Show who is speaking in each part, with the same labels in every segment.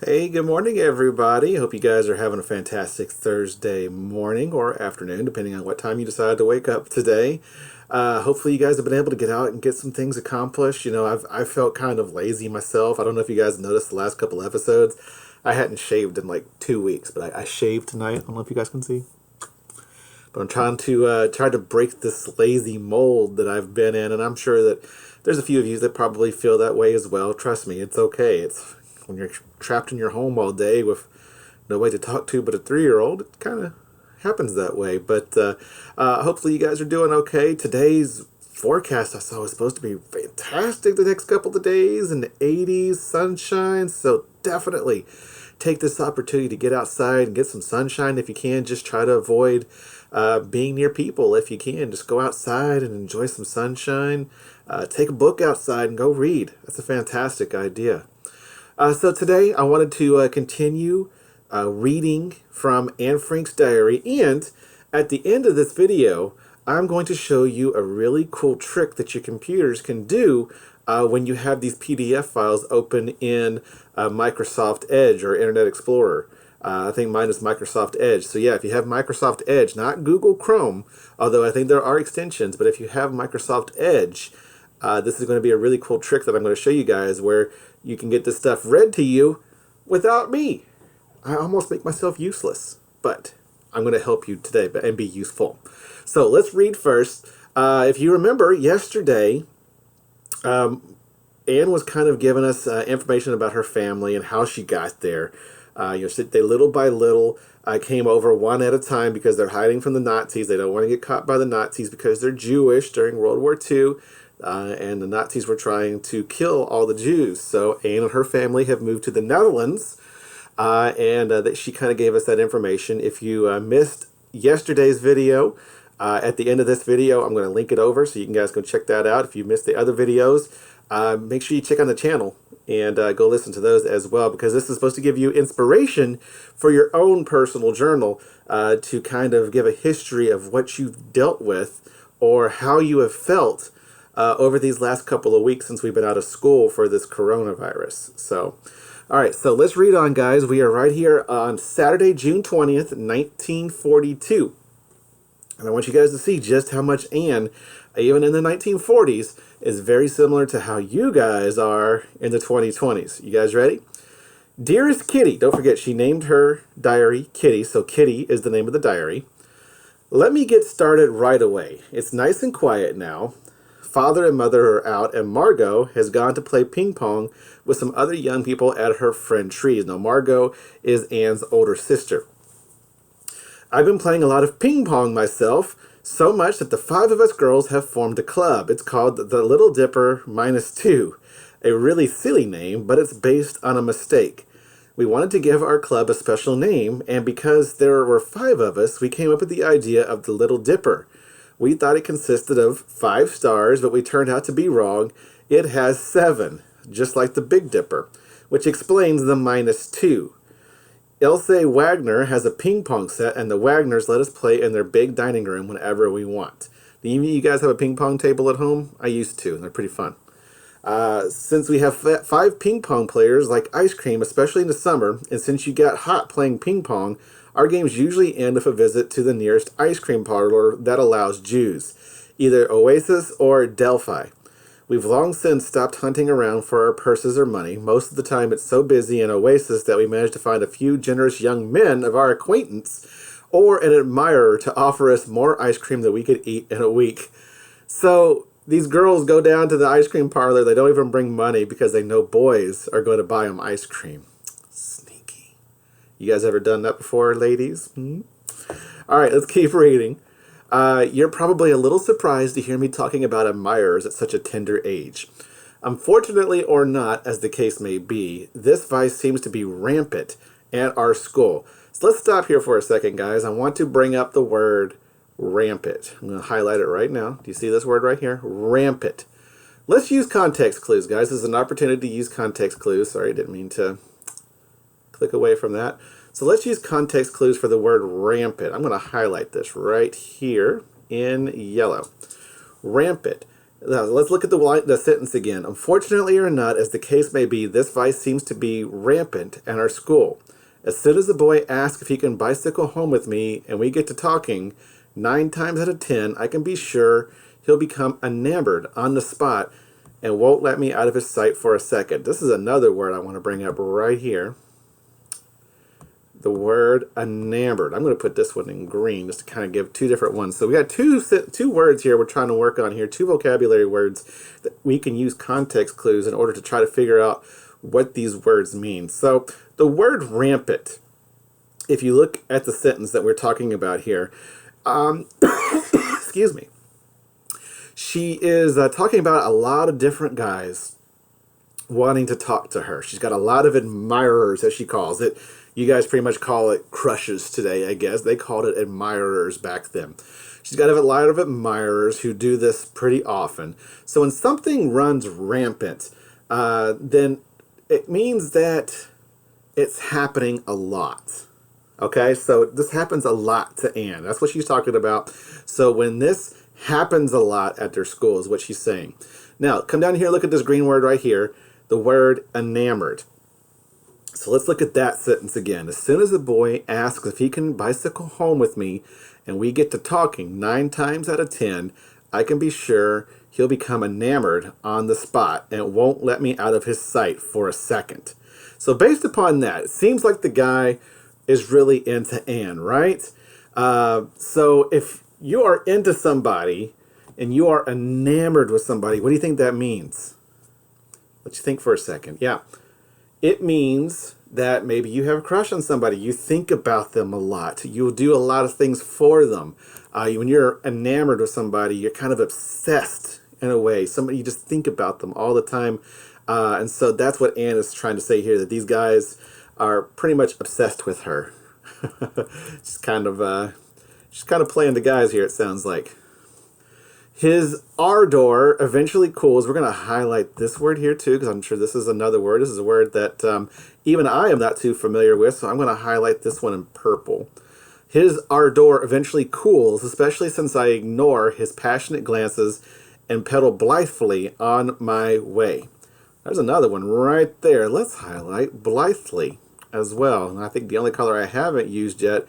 Speaker 1: Hey, good morning, everybody. Hope you guys are having a fantastic Thursday morning or afternoon, depending on what time you decide to wake up today. Hopefully, you guys have been able to get out and get some things accomplished. I've felt kind of lazy myself. I don't know if you guys noticed the last couple episodes. I hadn't shaved in like 2 weeks, but I shaved tonight. I don't know if you guys can see, but I'm try to break this lazy mold that I've been in, and I'm sure that there's a few of you that probably feel that way as well. Trust me, it's okay. It's when you're trapped in your home all day with no way to talk to but a 3-year-old, it kind of happens that way. But hopefully you guys are doing okay. Today's forecast I saw was supposed to be fantastic the next couple of days in the 80s, sunshine. So definitely take this opportunity to get outside and get some sunshine if you can. Just try to avoid being near people if you can. Just go outside and enjoy some sunshine. Take a book outside and go read. That's a fantastic idea. So today I wanted to continue reading from Anne Frank's diary, and at the end of this video I'm going to show you a really cool trick that your computers can do when you have these PDF files open in Microsoft Edge or Internet Explorer. I think mine is Microsoft Edge. So yeah, if you have Microsoft Edge, not Google Chrome, although I think there are extensions, but if you have Microsoft Edge, this is going to be a really cool trick that I'm going to show you guys where you can get this stuff read to you without me. I almost make myself useless, but I'm going to help you today and be useful. So let's read first. If you remember, yesterday, Anne was kind of giving us information about her family and how she got there. They little by little came over one at a time because they're hiding from the Nazis. They don't want to get caught by the Nazis because they're Jewish during World War II. And the Nazis were trying to kill all the Jews. So Anne and her family have moved to the Netherlands, and that she kind of gave us that information. If you missed yesterday's video, at the end of this video, I'm going to link it over so you guys can check that out. If you missed the other videos, make sure you check on the channel and go listen to those as well, because this is supposed to give you inspiration for your own personal journal to kind of give a history of what you've dealt with or how you have felt over these last couple of weeks since we've been out of school for this coronavirus. So, all right, so let's read on, guys. We are right here on Saturday, June 20th, 1942. And I want you guys to see just how much Anne, even in the 1940s, is very similar to how you guys are in the 2020s. You guys ready? Dearest Kitty, don't forget she named her diary Kitty, so Kitty is the name of the diary. Let me get started right away. It's nice and quiet now. Father and mother are out, and Margot has gone to play ping pong with some other young people at her friend Tree's. Now, Margot is Anne's older sister. I've been playing a lot of ping pong myself, so much that the 5 of us girls have formed a club. It's called the Little Dipper -2. A really silly name, but it's based on a mistake. We wanted to give our club a special name, and because there were 5 of us, we came up with the idea of the Little Dipper. We thought it consisted of 5 stars, but we turned out to be wrong. It has 7, just like the Big Dipper, which explains the -2. Ilse Wagner has a ping pong set, and the Wagners let us play in their big dining room whenever we want. Do any of you guys have a ping pong table at home? I used to, and they're pretty fun. Since we have 5 ping pong players like ice cream, especially in the summer, and since you got hot playing ping pong, our games usually end with a visit to the nearest ice cream parlor that allows Jews, either Oasis or Delphi. We've long since stopped hunting around for our purses or money. Most of the time it's so busy in Oasis that we manage to find a few generous young men of our acquaintance or an admirer to offer us more ice cream than we could eat in a week. So these girls go down to the ice cream parlor. They don't even bring money because they know boys are going to buy them ice cream. Sneaky. You guys ever done that before, ladies? All right, let's keep reading. You're probably a little surprised to hear me talking about admirers at such a tender age. Unfortunately or not, as the case may be, this vice seems to be rampant at our school. So let's stop here for a second, guys. I want to bring up the word rampant. I'm going to highlight it right now. Do you see this word right here? Rampant. Let's use context clues, guys. This is an opportunity to use context clues. Sorry, I didn't mean to click away from that. So let's use context clues for the word rampant. I'm going to highlight this right here in yellow. Rampant. Now, let's look at the sentence again. Unfortunately or not, as the case may be, this vice seems to be rampant at our school. As soon as the boy asks if he can bicycle home with me and we get to talking, 9 times out of 10, I can be sure he'll become enamored on the spot and won't let me out of his sight for a second. This is another word I want to bring up right here. The word enamored. I'm going to put this one in green just to kind of give two different ones. So we got two words here we're trying to work on here, two vocabulary words that we can use context clues in order to try to figure out what these words mean. So the word rampant, if you look at the sentence that we're talking about here, excuse me, she is talking about a lot of different guys wanting to talk to her. She's got a lot of admirers, as she calls it. You guys pretty much call it crushes today, I guess. They called it admirers back then. She's got a lot of admirers who do this pretty often. So when something runs rampant, then it means that it's happening a lot. Okay, so this happens a lot to Anne. That's what she's talking about. So when this happens a lot at their school is what she's saying. Now, come down here, look at this green word right here, the word enamored. So let's look at that sentence again. As soon as the boy asks if he can bicycle home with me and we get to talking, 9 times out of 10, I can be sure he'll become enamored on the spot and won't let me out of his sight for a second. So based upon that, it seems like the guy is really into Anne, right? So if you are into somebody and you are enamored with somebody, what do you think that means? Let you think for a second. Yeah. It means that maybe you have a crush on somebody. You think about them a lot. You'll do a lot of things for them. When you're enamored with somebody, you're kind of obsessed in a way. Somebody, you just think about them all the time. And so that's what Anne is trying to say here, that these guys are pretty much obsessed with her. She's kind of playing the guys here, it sounds like. His ardor eventually cools. We're going to highlight this word here too, because I'm sure this is another word. This is a word that even I am not too familiar with, so I'm going to highlight this one in purple. His ardor eventually cools, especially since I ignore his passionate glances and pedal blithely on my way. There's another one right there. Let's highlight blithely as well. And I think the only color I haven't used yet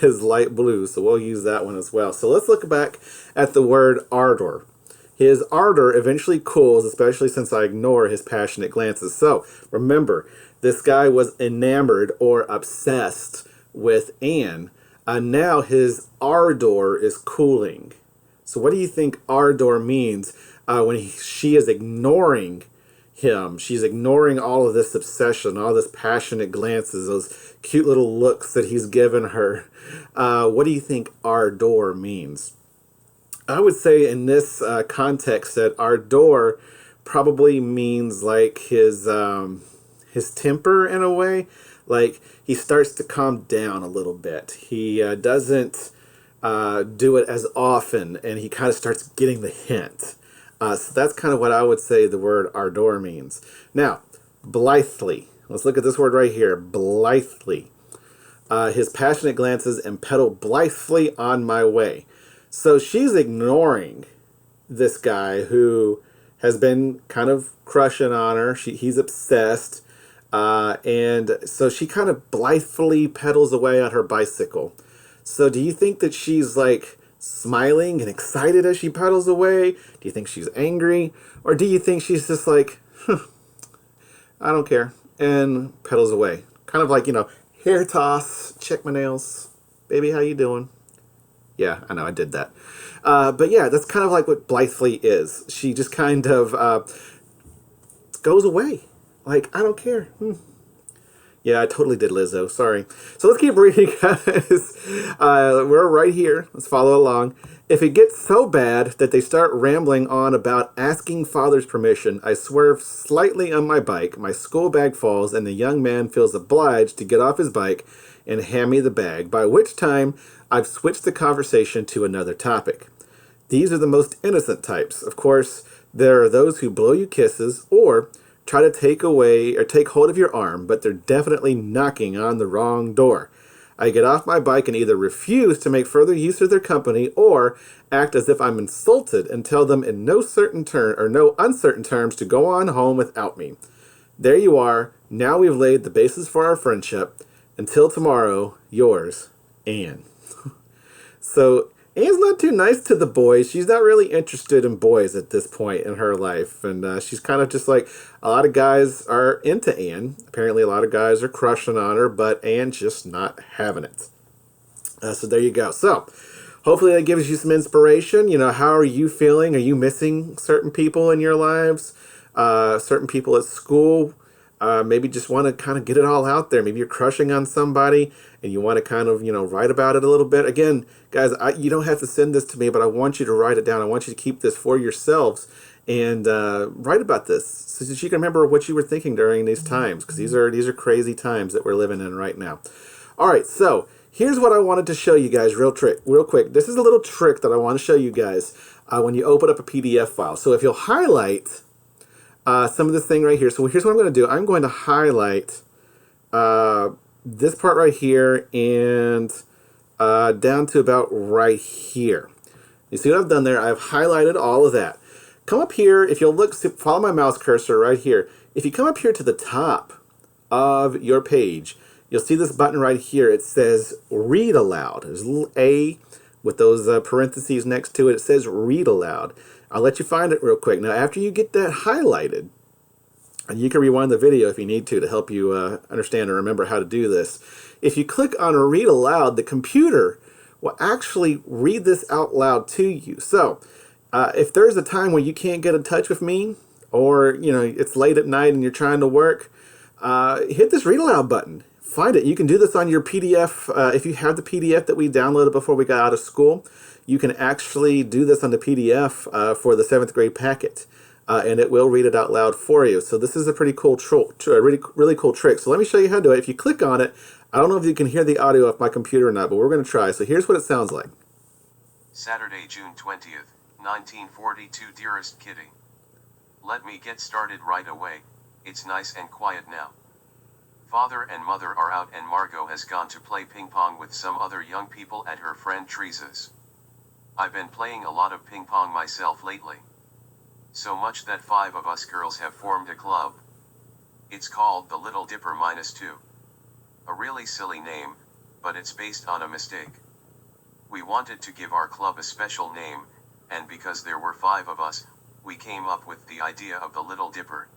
Speaker 1: is light blue, so we'll use that one as well. So let's look back at the word ardor. His ardor eventually cools, especially since I ignore his passionate glances. So remember, this guy was enamored or obsessed with Anne. Now his ardor is cooling. So what do you think ardor means when she is ignoring him? She's ignoring all of this obsession, all this passionate glances, those cute little looks that he's given her. What do you think ardor means? I would say in this context that ardor probably means like his temper in a way. Like he starts to calm down a little bit. He doesn't do it as often, and he kind of starts getting the hint. So that's kind of what I would say the word ardor means. Now, blithely. Let's look at this word right here, blithely. His passionate glances and pedal blithely on my way. So she's ignoring this guy who has been kind of crushing on her. He's obsessed. And so she kind of blithely pedals away on her bicycle. So do you think that she's like smiling and excited as she pedals away? Do you think she's angry? Or do you think she's just like, I don't care, and pedals away? Kind of like, hair toss, check my nails, baby, how you doing? Yeah, I know, I did that. But yeah, that's kind of like what blithely is. She just kind of goes away. Like, I don't care. Yeah, I totally did Lizzo. Sorry. So let's keep reading, guys. We're right here. Let's follow along. If it gets so bad that they start rambling on about asking father's permission, I swerve slightly on my bike, my school bag falls, and the young man feels obliged to get off his bike and hand me the bag, by which time I've switched the conversation to another topic. These are the most innocent types. Of course, there are those who blow you kisses or try to take away or take hold of your arm, but they're definitely knocking on the wrong door. I get off my bike and either refuse to make further use of their company or act as if I'm insulted and tell them in no uncertain terms to go on home without me. There you are. Now we've laid the basis for our friendship. Until tomorrow, yours, Anne. So Anne's not too nice to the boys. She's not really interested in boys at this point in her life. And she's kind of just like, a lot of guys are into Anne. Apparently a lot of guys are crushing on her, but Anne's just not having it. So there you go. So hopefully that gives you some inspiration. You know, how are you feeling? Are you missing certain people in your lives? Certain people at school? Maybe just want to kind of get it all out there. Maybe you're crushing on somebody and you want to kind of, write about it a little bit. Again, guys, you don't have to send this to me, but I want you to write it down. I want you to keep this for yourselves and write about this so that you can remember what you were thinking during these times, because these are crazy times that we're living in right now. All right, so here's what I wanted to show you guys real quick. This is a little trick that I want to show you guys when you open up a PDF file. So if you'll highlight some of this thing right here. So here's what I'm going to do. I'm going to highlight this part right here and down to about right here. You see what I've done there? I've highlighted all of that. Come up here. If you'll look, follow my mouse cursor right here. If you come up here to the top of your page, you'll see this button right here. It says Read Aloud. There's a little A with those parentheses next to it. It says Read Aloud. I'll let you find it real quick. Now, after you get that highlighted, and you can rewind the video if you need to help you understand or remember how to do this. If you click on Read Aloud, the computer will actually read this out loud to you. So, if there's a time when you can't get in touch with me, or it's late at night and you're trying to work, hit this Read Aloud button. Find it. You can do this on your PDF. If you have the PDF that we downloaded before we got out of school, you can actually do this on the PDF for the 7th grade packet, and it will read it out loud for you. So this is a pretty cool really cool trick. So let me show you how to do it. If you click on it, I don't know if you can hear the audio off my computer or not, but we're going to try. So here's what it sounds like.
Speaker 2: Saturday, June 20th, 1942. Dearest Kitty, let me get started right away. It's nice and quiet now. Father and mother are out and Margot has gone to play ping pong with some other young people at her friend Teresa's. I've been playing a lot of ping pong myself lately. So much that 5 of us girls have formed a club. It's called the Little Dipper -2. A really silly name, but it's based on a mistake. We wanted to give our club a special name, and because there were 5 of us, we came up with the idea of the Little Dipper.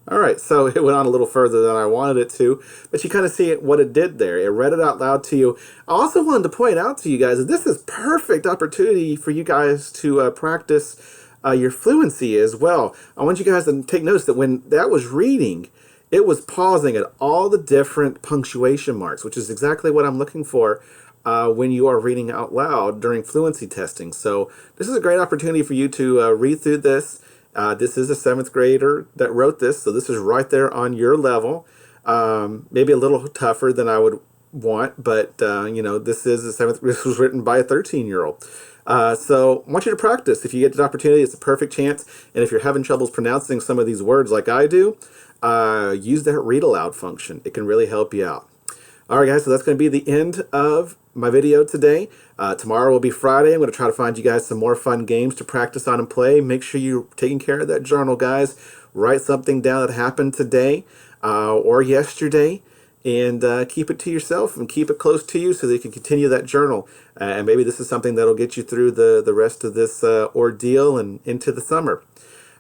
Speaker 1: All right, so it went on a little further than I wanted it to, but you kind of see what it did there. It read it out loud to you. I also wanted to point out to you guys that this is perfect opportunity for you guys to practice your fluency as well. I want you guys to take notice that when that was reading, it was pausing at all the different punctuation marks, which is exactly what I'm looking for when you are reading out loud during fluency testing. So this is a great opportunity for you to read through this. This is a 7th grader that wrote this, so this is right there on your level. Maybe a little tougher than I would want, but this is a 7th. This was written by a 13-year-old. So I want you to practice. If you get the opportunity, it's a perfect chance. And if you're having troubles pronouncing some of these words like I do, use that Read Aloud function. It can really help you out. All right, guys, so that's going to be the end of my video today. Tomorrow will be Friday. I'm going to try to find you guys some more fun games to practice on and play. Make sure you're taking care of that journal, guys. Write something down that happened today or yesterday, and keep it to yourself and keep it close to you so that you can continue that journal. And maybe this is something that'll get you through the rest of this ordeal and into the summer.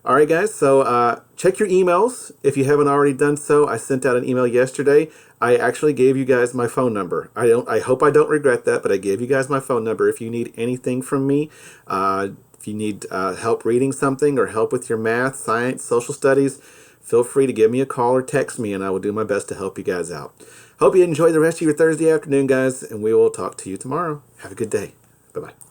Speaker 1: All right, guys, so check your emails if you haven't already done so. I sent out an email yesterday. I actually gave you guys my phone number. I hope I don't regret that, but I gave you guys my phone number. If you need anything from me, if you need help reading something or help with your math, science, social studies, feel free to give me a call or text me, and I will do my best to help you guys out. Hope you enjoy the rest of your Thursday afternoon, guys, and we will talk to you tomorrow. Have a good day. Bye-bye.